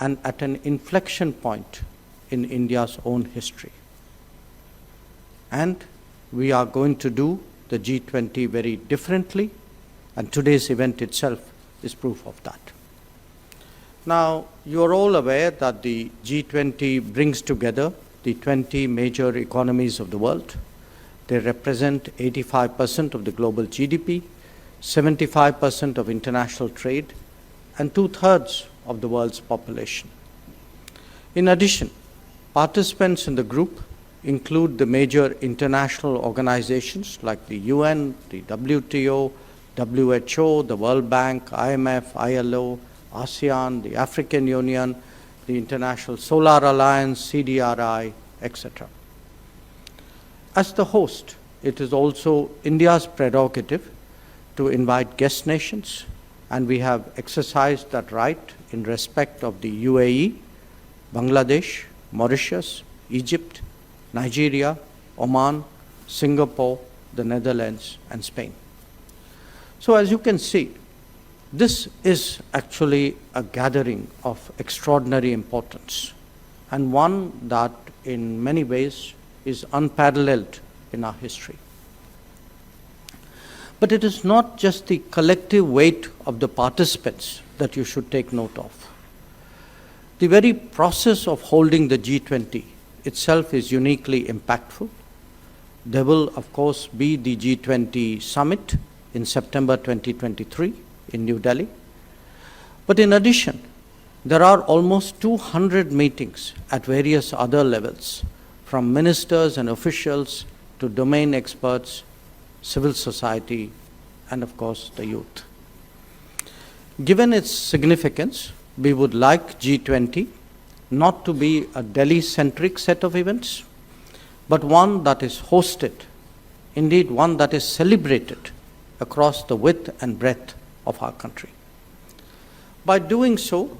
and at an inflection point in India's own history. And we are going to do the G20 very differently, and today's event itself is proof of that. Now, you are all aware that the G20 brings together the 20 major economies of the world. They represent 85% of the global GDP, 75% of international trade, and 2/3 of the world's population. In addition, participants in the group include the major international organizations like the UN, the WTO, WHO, the World Bank, IMF, ILO, ASEAN, the African Union, the International Solar Alliance, CDRI, etc. As the host, it is also India's prerogative to invite guest nations, and we have exercised that right in respect of the UAE, Bangladesh, Mauritius, Egypt, Nigeria, Oman, Singapore, the Netherlands, and Spain. So as you can see, this is actually a gathering of extraordinary importance, and one that in many ways is unparalleled in our history. But it is not just the collective weight of the participants that you should take note of. The very process of holding the G20 itself is uniquely impactful. There will, of course, be the G20 summit in September 2023 in New Delhi. But in addition, there are almost 200 meetings at various other levels, from ministers and officials to domain experts, civil society, and of course the youth. Given its significance, we would like G20 not to be a Delhi-centric set of events, but one that is hosted, indeed one that is celebrated across the width and breadth of our country. By doing so,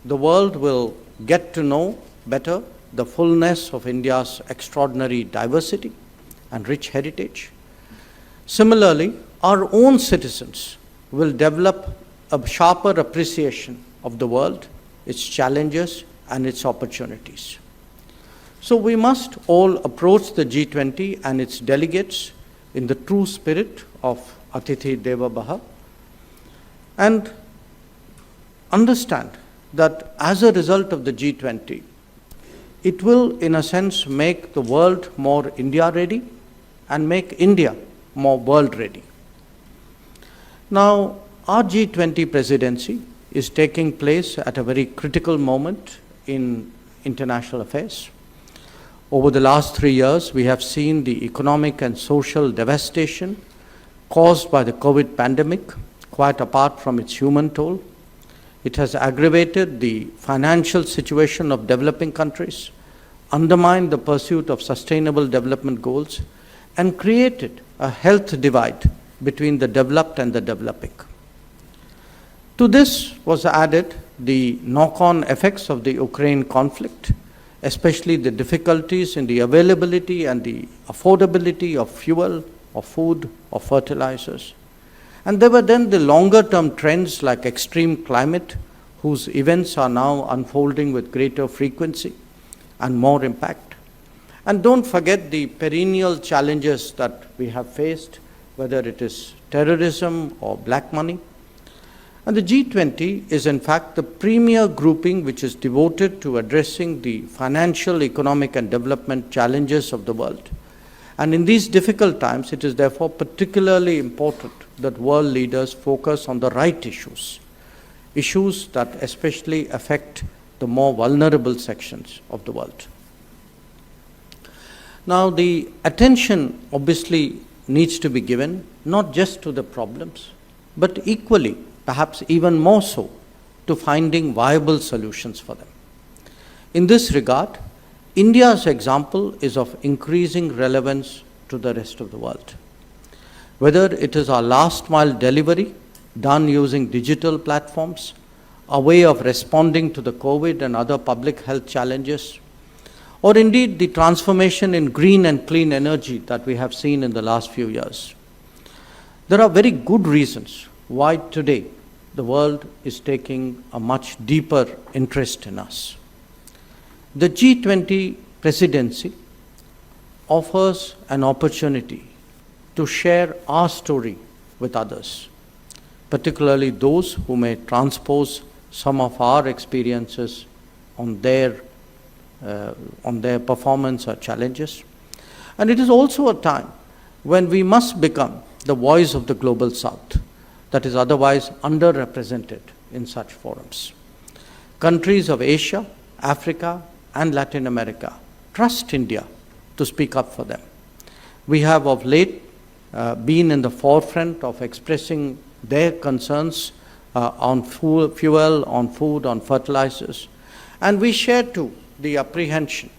the world will get to know better the fullness of India's extraordinary diversity and rich heritage. Similarly, our own citizens will develop a sharper appreciation of the world, its challenges, and its opportunities. So we must all approach the G20 and its delegates in the true spirit of Atithi Deva Bhava, and understand that as a result of the G20, it will, in a sense, make the world more India-ready and make India more world-ready. Now, our G20 presidency is taking place at a very critical moment in international affairs. Over the last 3 years, we have seen the economic and social devastation caused by the COVID pandemic, quite apart from its human toll. It has aggravated the financial situation of developing countries, undermined the pursuit of sustainable development goals, and created a health divide between the developed and the developing. To this was added the knock-on effects of the Ukraine conflict, especially the difficulties in the availability and the affordability of fuel, of food, of fertilizers. And there were then the longer-term trends like extreme climate, whose events are now unfolding with greater frequency and more impact. And don't forget the perennial challenges that we have faced, whether it is terrorism or black money. And the G20 is in fact the premier grouping which is devoted to addressing the financial, economic, and development challenges of the world. And in these difficult times, it is therefore particularly important that world leaders focus on the right issues, issues that especially affect the more vulnerable sections of the world. Now, the attention obviously needs to be given not just to the problems, but equally, perhaps even more so, to finding viable solutions for them. In this regard, India's example is of increasing relevance to the rest of the world. Whether it is our last mile delivery done using digital platforms, a way of responding to the COVID and other public health challenges, or indeed the transformation in green and clean energy that we have seen in the last few years. There are very good reasons why today the world is taking a much deeper interest in us. The G20 presidency offers an opportunity to share our story with others, particularly those who may transpose some of our experiences on their performance or challenges. And it is also a time when we must become the voice of the global South that is otherwise underrepresented in such forums. Countries of Asia, Africa, and Latin America trust India to speak up for them. We have of late been in the forefront of expressing their concerns on fuel, on food, on fertilizers. And we share too the apprehension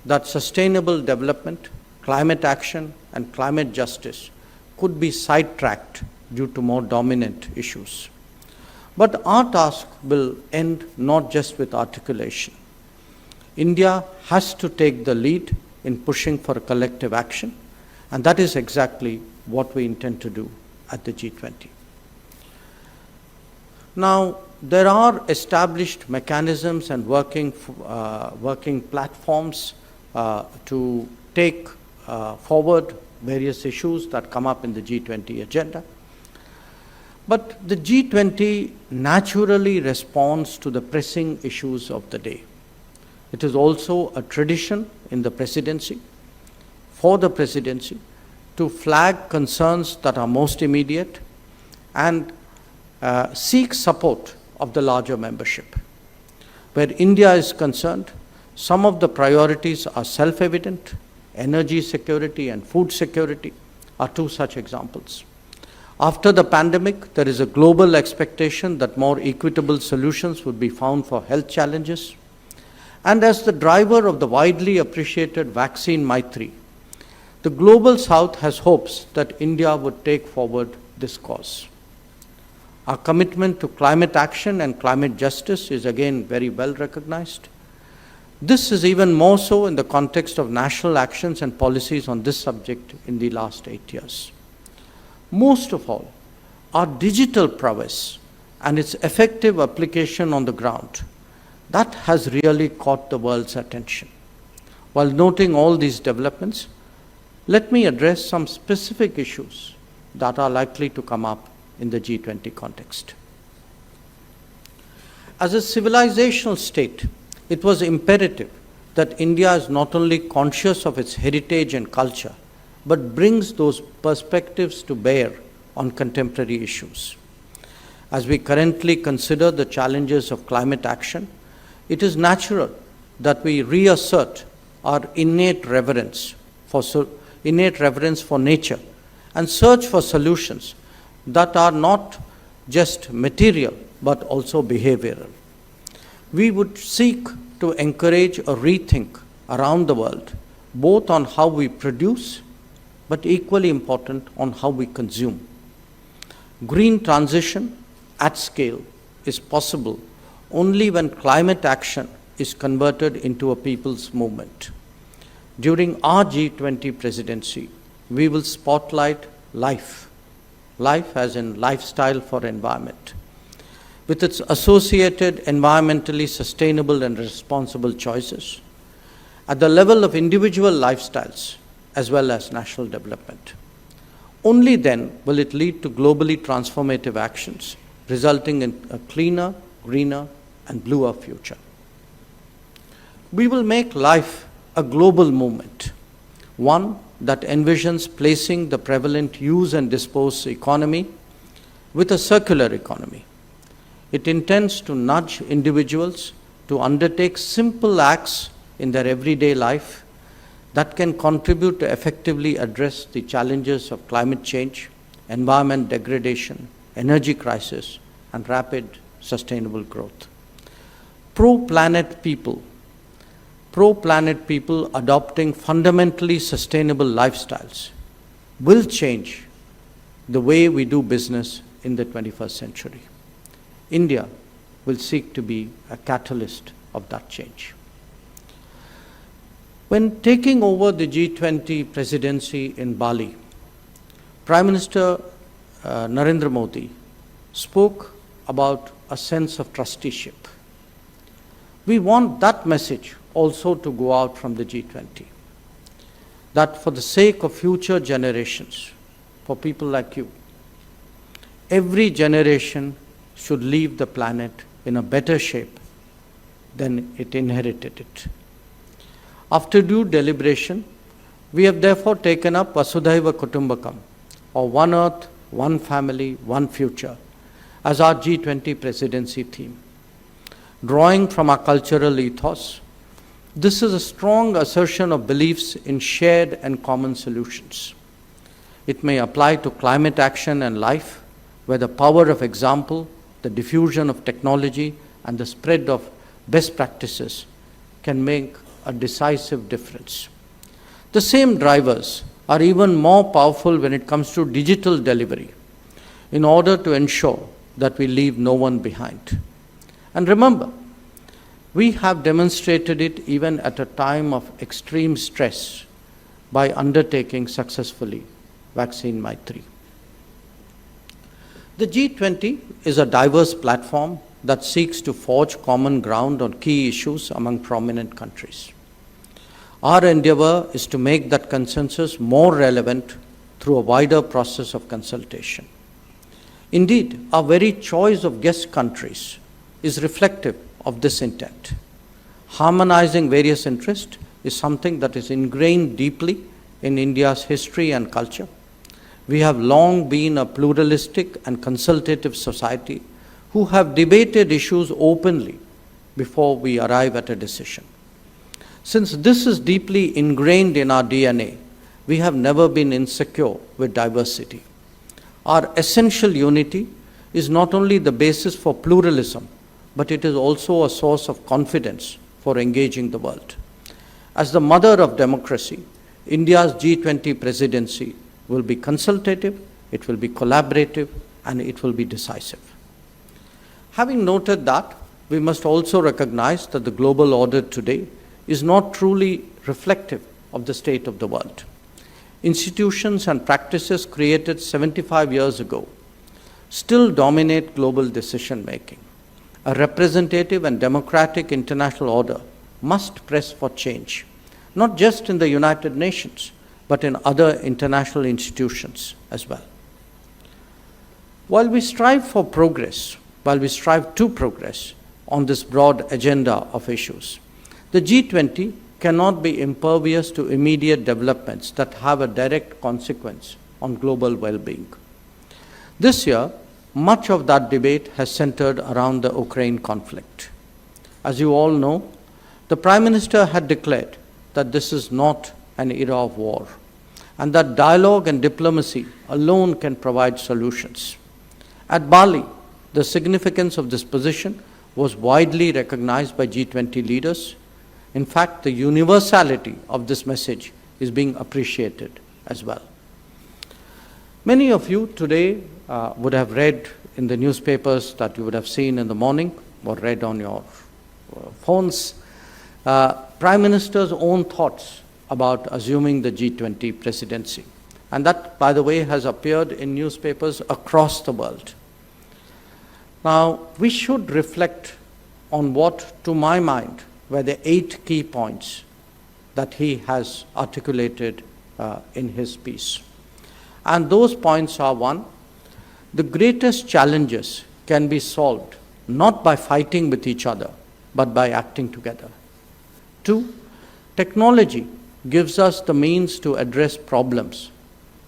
that sustainable development, climate action, and climate justice could be sidetracked due to more dominant issues. But our task will end not just with articulation. India has to take the lead in pushing for collective action, and that is exactly what we intend to do at the G20. Now, there are established mechanisms and working platforms to take forward various issues that come up in the G20 agenda. But the G20 naturally responds to the pressing issues of the day. It is also a tradition in the presidency, for the presidency, to flag concerns that are most immediate and seek support of the larger membership. Where India is concerned, some of the priorities are self-evident. Energy security and food security are two such examples. After the pandemic, there is a global expectation that more equitable solutions would be found for health challenges. And as the driver of the widely appreciated vaccine Maitri, the global South has hopes that India would take forward this cause. Our commitment to climate action and climate justice is again very well recognized. This is even more so in the context of national actions and policies on this subject in the last 8 years. Most of all, our digital prowess and its effective application on the ground, that has really caught the world's attention. While noting all these developments, let me address some specific issues that are likely to come up in the G20 context. As a civilizational state, it was imperative that India is not only conscious of its heritage and culture, but brings those perspectives to bear on contemporary issues. As we currently consider the challenges of climate action, it is natural that we reassert our innate reverence for nature and search for solutions that are not just material but also behavioral. We would seek to encourage a rethink around the world, both on how we produce, but equally important, on how we consume. Green transition at scale is possible only when climate action is converted into a people's movement. During our G20 presidency, we will spotlight life as in lifestyle for environment, with its associated environmentally sustainable and responsible choices at the level of individual lifestyles as well as national development. Only then will it lead to globally transformative actions, resulting in a cleaner, greener, and bluer future. We will make life a global movement, one that envisions placing the prevalent use and dispose economy with a circular economy. It intends to nudge individuals to undertake simple acts in their everyday life that can contribute to effectively address the challenges of climate change, environment degradation, energy crisis, and rapid sustainable growth. Pro-planet people adopting fundamentally sustainable lifestyles will change the way we do business in the 21st century. India will seek to be a catalyst of that change. When taking over the G20 presidency in Bali, Prime Minister Narendra Modi spoke about a sense of trusteeship. We want that message also to go out from the G20, that for the sake of future generations, for people like you, every generation should leave the planet in a better shape than it inherited it. After due deliberation, we have therefore taken up Vasudhaiva Kutumbakam, or One Earth, One Family, One Future, as our G20 presidency theme. Drawing from our cultural ethos, this is a strong assertion of beliefs in shared and common solutions. It may apply to climate action and life, where the power of example, the diffusion of technology, and the spread of best practices can make a decisive difference. The same drivers are even more powerful when it comes to digital delivery, in order to ensure that we leave no one behind. And remember, we have demonstrated it even at a time of extreme stress by undertaking successfully Vaccine Maitri. The G20 is a diverse platform that seeks to forge common ground on key issues among prominent countries. Our endeavor is to make that consensus more relevant through a wider process of consultation. Indeed, our very choice of guest countries is reflective of this intent. Harmonizing various interests is something that is ingrained deeply in India's history and culture. We have long been a pluralistic and consultative society who have debated issues openly before we arrive at a decision. Since this is deeply ingrained in our DNA, we have never been insecure with diversity. Our essential unity is not only the basis for pluralism, but it is also a source of confidence for engaging the world. As the mother of democracy, India's G20 presidency will be consultative, it will be collaborative, and it will be decisive. Having noted that, we must also recognize that the global order today is not truly reflective of the state of the world. Institutions and practices created 75 years ago still dominate global decision-making. A representative and democratic international order must press for change, not just in the United Nations, but in other international institutions as well. While we strive to progress on this broad agenda of issues, the G20 cannot be impervious to immediate developments that have a direct consequence on global well-being. This year, much of that debate has centered around the Ukraine conflict. As you all know, the Prime Minister had declared that this is not an era of war, and that dialogue and diplomacy alone can provide solutions. At Bali, the significance of this position was widely recognized by G20 leaders. In fact, the universality of this message is being appreciated as well. Many of you today would have read in the newspapers that you would have seen in the morning or read on your phones, Prime Minister's own thoughts about assuming the G20 presidency. And that, by the way, has appeared in newspapers across the world. Now, we should reflect on what, to my mind, were the 8 key points that he has articulated in his speech. And those points are: 1, the greatest challenges can be solved not by fighting with each other, but by acting together. 2, technology gives us the means to address problems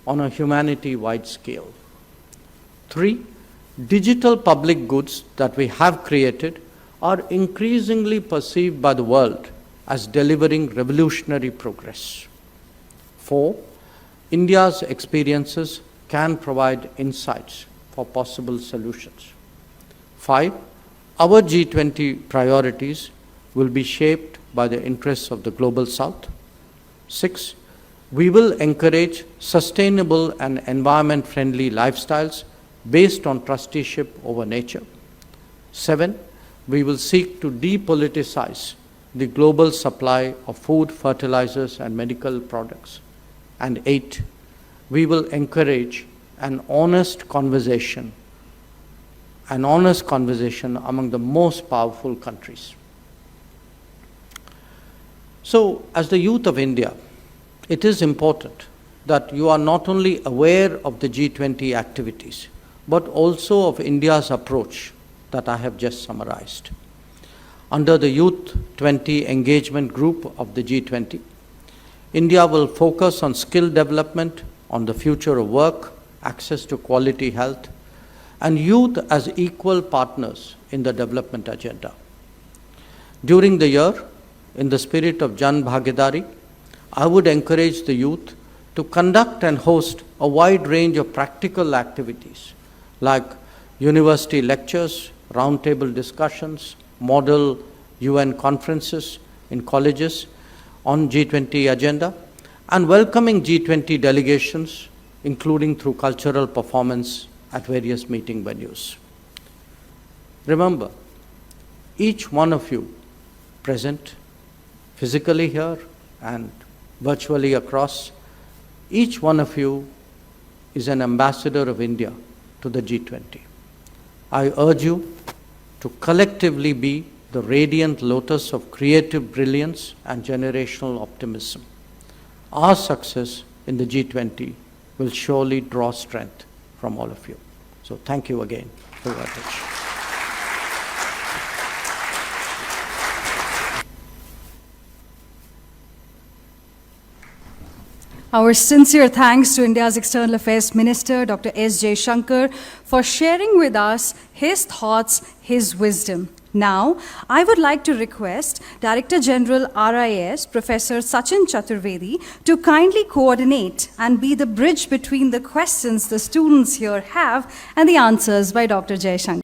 on a humanity-wide scale. 3, digital public goods that we have created are increasingly perceived by the world as delivering revolutionary progress. 4, India's experiences can provide insights for possible solutions. 5, our G20 priorities will be shaped by the interests of the global South. 6, we will encourage sustainable and environment-friendly lifestyles based on trusteeship over nature. 7, we will seek to depoliticize the global supply of food, fertilizers, and medical products. And 8, we will encourage an honest conversation an honest conversation among the most powerful countries. So, as the youth of India, it is important that you are not only aware of the G20 activities, but also of India's approach that I have just summarized. Under the Youth 20 Engagement Group of the G20, India will focus on skill development, on the future of work, access to quality health, and youth as equal partners in the development agenda. During the year, in the spirit of Jan Bhagidari, I would encourage the youth to conduct and host a wide range of practical activities like university lectures, roundtable discussions, model UN conferences in colleges on G20 agenda, and welcoming G20 delegations, including through cultural performance at various meeting venues. Remember, each one of you present physically here and virtually across, each one of you is an ambassador of India to the G20. I urge you to collectively be the radiant lotus of creative brilliance and generational optimism. Our success in the G20 will surely draw strength from all of you. So thank you again for your attention. Our sincere thanks to India's External Affairs Minister, Dr. S Jaishankar, for sharing with us his thoughts, his wisdom. Now, I would like to request Director General RIS, Professor Sachin Chaturvedi, to kindly coordinate and be the bridge between the questions the students here have and the answers by Dr. Jaishankar.